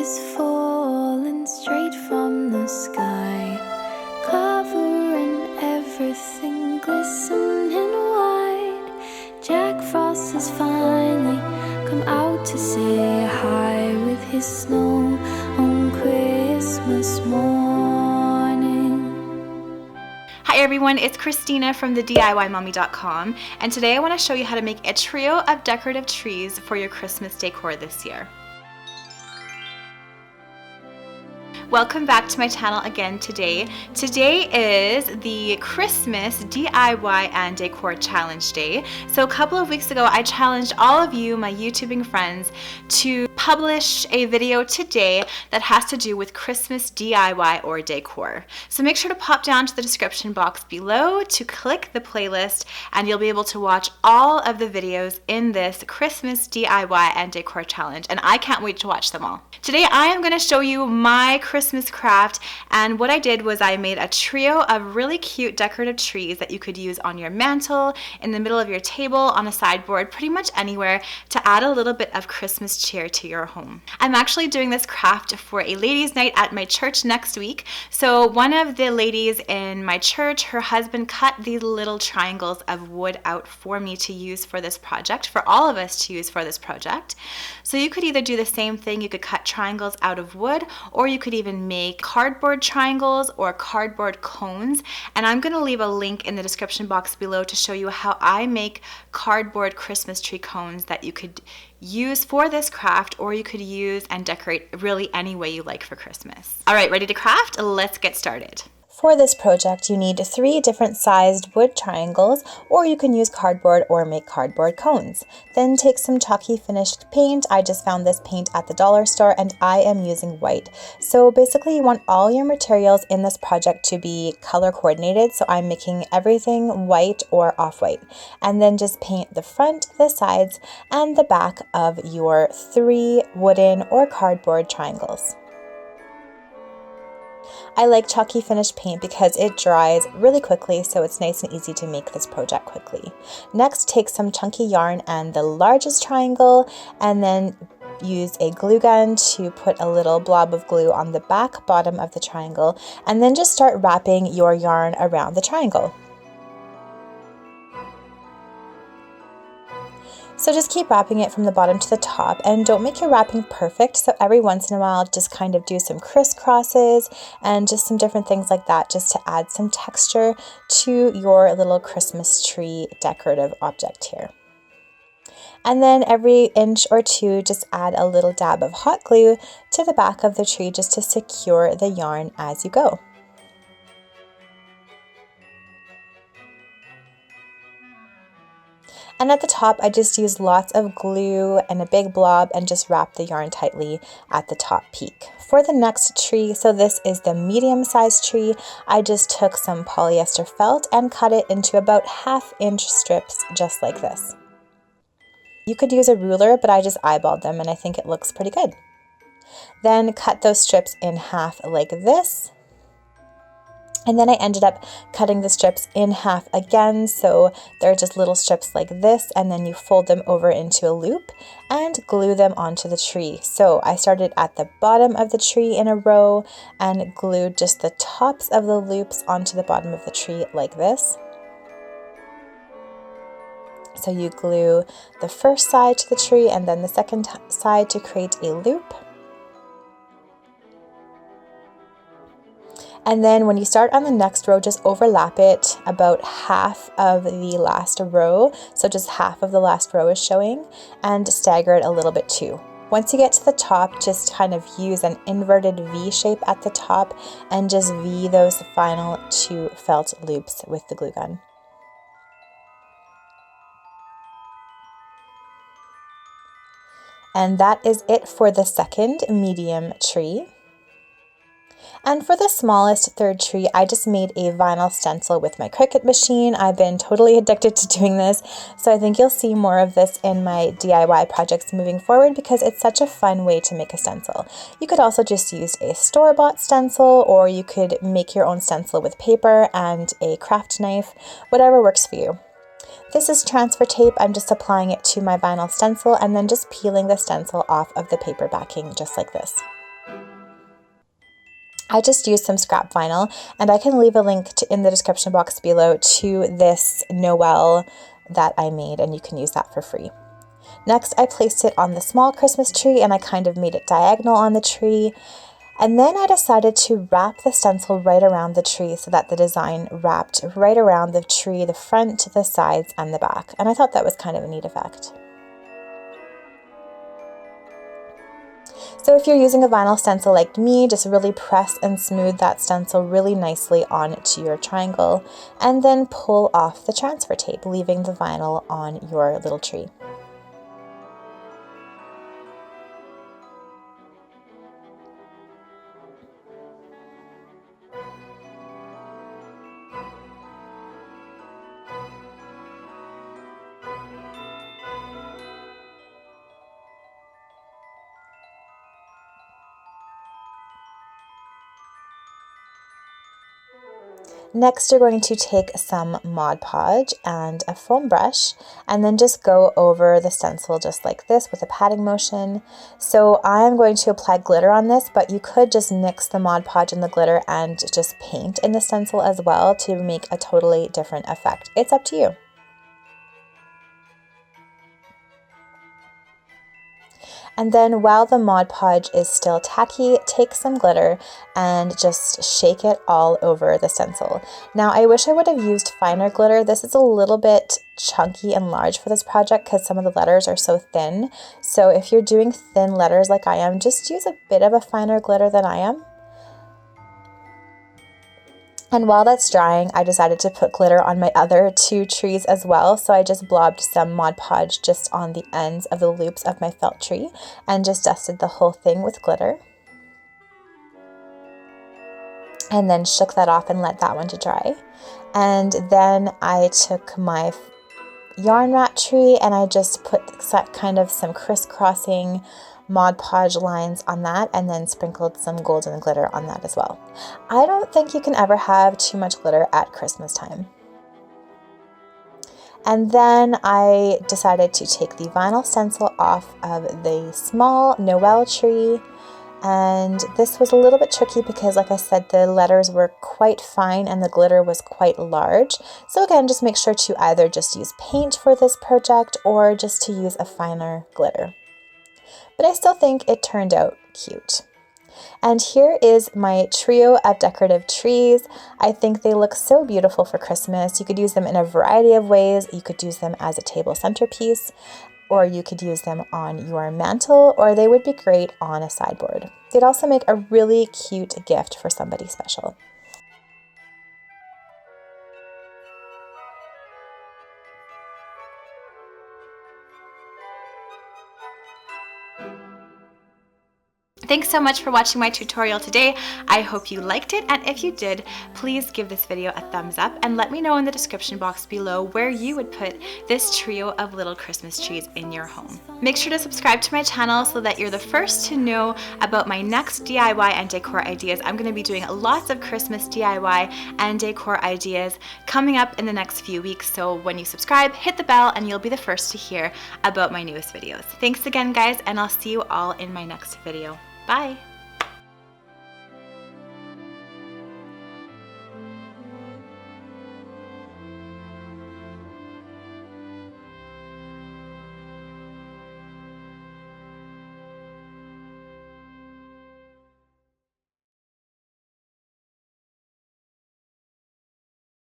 is falling straight from the sky, covering everything glistening white. Jack Frost has finally come out to say hi with his snow on Christmas morning. Hi everyone, it's Christina from the DIYmommy.com, and today I want to show you how to make a trio of decorative trees for your Christmas decor this year. Welcome back to my channel again today. Today is the Christmas DIY and Decor Challenge Day. So a couple of weeks ago, I challenged all of you, my YouTubing friends, to publish a video today that has to do with Christmas DIY or decor. So make sure to pop down to the description box below to click the playlist, and you'll be able to watch all of the videos in this Christmas DIY and Decor Challenge, and I can't wait to watch them all. Today I am going to show you my Christmas craft, and what I did was I made a trio of really cute decorative trees that you could use on your mantle, in the middle of your table, on a sideboard, pretty much anywhere, to add a little bit of Christmas cheer to your home. I'm actually doing this craft for a ladies' night at my church next week. So one of the ladies in my church, her husband cut these little triangles of wood out for me to use for this project, for all of us to use for this project. So you could either do the same thing, you could cut triangles out of wood, or you could even make cardboard triangles or cardboard cones. And I'm going to leave a link in the description box below to show you how I make cardboard Christmas tree cones that you could use for this craft, or you could use and decorate really any way you like for Christmas. All right, ready to craft? Let's get started. For this project, you need 3 different sized wood triangles, or you can use cardboard or make cardboard cones. Then take some chalky finished paint. I just found this paint at the dollar store and I am using white. So basically you want all your materials in this project to be color coordinated. So I'm making everything white or off-white. And then just paint the front, the sides, and the back of your 3 wooden or cardboard triangles. I like chalky finished paint because it dries really quickly, so it's nice and easy to make this project quickly. Next, take some chunky yarn and the largest triangle, and then use a glue gun to put a little blob of glue on the back bottom of the triangle, and then just start wrapping your yarn around the triangle. So just keep wrapping it from the bottom to the top, and don't make your wrapping perfect. So every once in a while, just kind of do some crisscrosses and just some different things like that, just to add some texture to your little Christmas tree decorative object here. And then every inch or 2, just add a little dab of hot glue to the back of the tree just to secure the yarn as you go. And at the top, I just used lots of glue and a big blob and just wrapped the yarn tightly at the top peak. For the next tree, so this is the medium-sized tree, I just took some polyester felt and cut it into about 1/2 inch strips just like this. You could use a ruler, but I just eyeballed them and I think it looks pretty good. Then cut those strips in half like this. And then I ended up cutting the strips in half again, so they're just little strips like this, and then you fold them over into a loop and glue them onto the tree. So I started at the bottom of the tree in a row and glued just the tops of the loops onto the bottom of the tree like this. So you glue the first side to the tree and then the second side to create a loop. And then when you start on the next row, just overlap it about half of the last row. So just half of the last row is showing, and stagger it a little bit too. Once you get to the top, just kind of use an inverted V shape at the top and just V those final 2 felt loops with the glue gun. And that is it for the second medium tree. And for the smallest third tree, I just made a vinyl stencil with my Cricut machine. I've been totally addicted to doing this, so I think you'll see more of this in my DIY projects moving forward because it's such a fun way to make a stencil. You could also just use a store-bought stencil, or you could make your own stencil with paper and a craft knife, whatever works for you. This is transfer tape. I'm just applying it to my vinyl stencil and then just peeling the stencil off of the paper backing just like this. I just used some scrap vinyl, and I can leave a link in the description box below to this Noel that I made, and you can use that for free. Next, I placed it on the small Christmas tree, and I kind of made it diagonal on the tree. And then I decided to wrap the stencil right around the tree so that the design wrapped right around the tree, the front, the sides, and the back. And I thought that was kind of a neat effect. So if you're using a vinyl stencil like me, just really press and smooth that stencil really nicely onto your triangle, and then pull off the transfer tape, leaving the vinyl on your little tree. Next, you're going to take some Mod Podge and a foam brush, and then just go over the stencil just like this with a patting motion. So I'm going to apply glitter on this, but you could just mix the Mod Podge and the glitter and just paint in the stencil as well to make a totally different effect. It's up to you. And then while the Mod Podge is still tacky, take some glitter and just shake it all over the stencil. Now I wish I would have used finer glitter. This is a little bit chunky and large for this project because some of the letters are so thin. So if you're doing thin letters like I am, just use a bit of a finer glitter than I am. And while that's drying, I decided to put glitter on my other two trees as well. So I just blobbed some Mod Podge just on the ends of the loops of my felt tree and just dusted the whole thing with glitter. And then shook that off and let that one to dry. And then I took my yarn wrap tree and I just put kind of some crisscrossing Mod Podge lines on that, and then sprinkled some golden glitter on that as well. I don't think you can ever have too much glitter at Christmas time. And then I decided to take the vinyl stencil off of the small Noel tree, and this was a little bit tricky because, like I said, the letters were quite fine and the glitter was quite large. So again, just make sure to either just use paint for this project or just to use a finer glitter. But I still think it turned out cute. And here is my trio of decorative trees. I think they look so beautiful for Christmas. You could use them in a variety of ways. You could use them as a table centerpiece, or you could use them on your mantle, or they would be great on a sideboard. They'd also make a really cute gift for somebody special. Thanks so much for watching my tutorial today. I hope you liked it, and if you did, please give this video a thumbs up and let me know in the description box below where you would put this trio of little Christmas trees in your home. Make sure to subscribe to my channel so that you're the first to know about my next DIY and decor ideas. I'm going to be doing lots of Christmas DIY and decor ideas coming up in the next few weeks, so when you subscribe, hit the bell and you'll be the first to hear about my newest videos. Thanks again, guys, and I'll see you all in my next video. Bye!